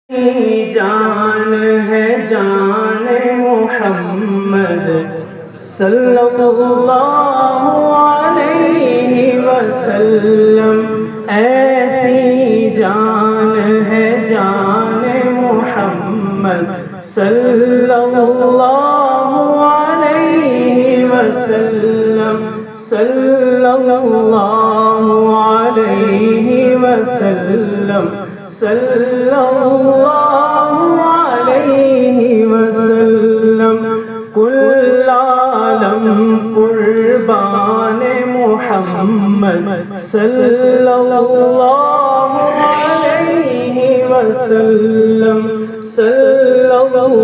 جان ہے جان محمد صلی اللہ علیہ وسلم، ایسی جان ہے جان محمد صلی اللہ علیہ وسلم، صلی اللہ علیہ وسلم، صلی اللہ علیہ وسلم، کل عالم قربان محمد صلی اللہ علیہ وسلم، صلی اللہ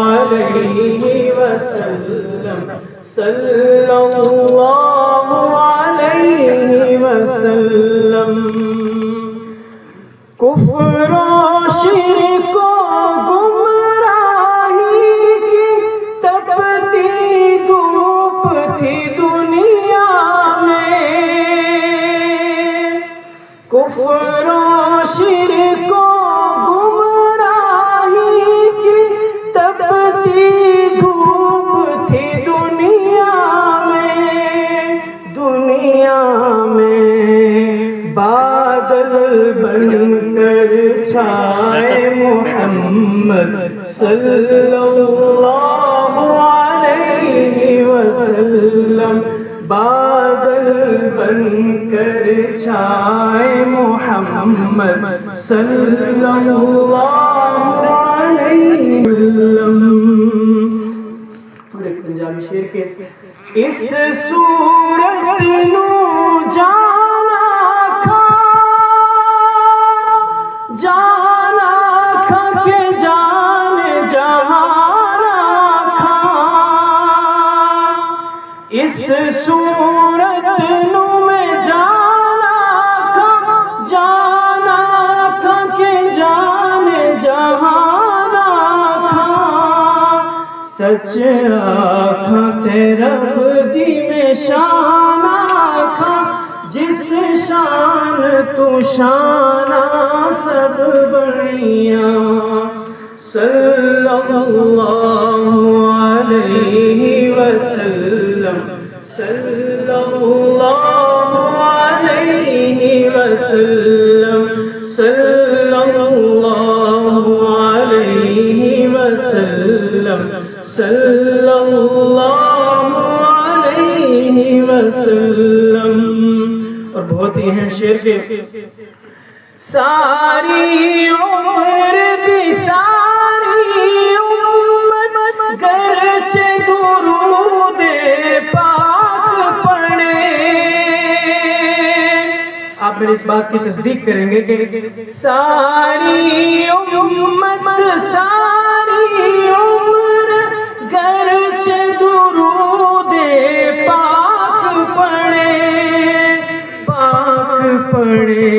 علیہ وسلم، صلی اللہ علیہ وسلم۔ کفر و شرک و گمراہی کی تپتی دھوپ تھی دنیا میں، کفر و شرک و گمراہی کی تپتی دھوپ تھی دنیا میں، دنیا میں بادل بن کر چھائے محمد صلی اللہ علیہ وسلم، بادل بن کر چھائے محمد صلی اللہ علیہ وسلم۔ اور ایک پنجابی شعر کے اس صورت نو جانا کھا کے جان جہانا کھا، اس صورت نو میں جانا کھا کے جان جہانا کھا، سچ آکھاں تے رب دی میں شان آکھاں، جس شان تو شانہ سب بڑیاں، صلی اللہ علیہ وسلم، صلی اللہ علیہ وسلم، صلی اللہ علیہ وسلم، صلی اللہ علیہ وسلم۔ اور بہت ہی ہیں شعر کے ساری عمر بھی ساری امت گرچہ درود پاک پڑھے، آپ میری اس بات کی تصدیق کریں گے کہ ساری امت ساری عمر گرچہ درود پاک پڑھے، پڑھے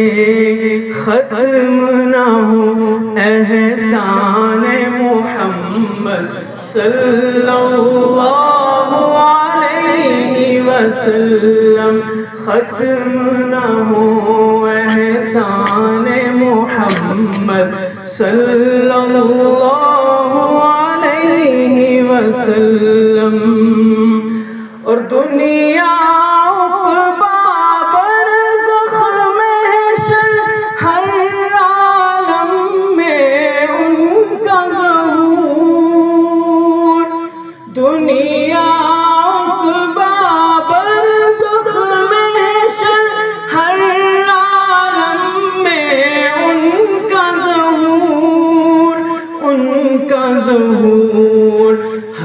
ختم نہ ہو احسان محمد صلی اللہ علیہ وسلم، ختم نہ ہو احسان محمد صلی اللہ علیہ وسلم۔ اور دنیا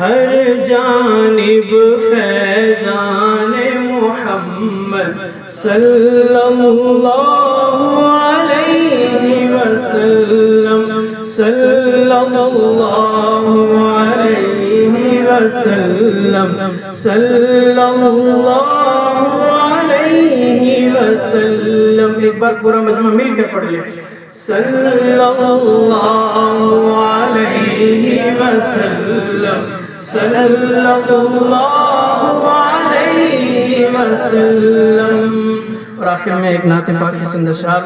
ہر جانب فیضان محمد صلی اللہ علیہ وسلم، صلی اللہ علیہ وسلم، صلی اللہ علیہ وسلم۔ ایک بار پورا مجمع مل کر پڑھ لیں، صلی اللہ علیہ وسلم، صلی اللہ علیہ وسلم۔ اور آخر میں ایک نعت پاک کی چند اشعار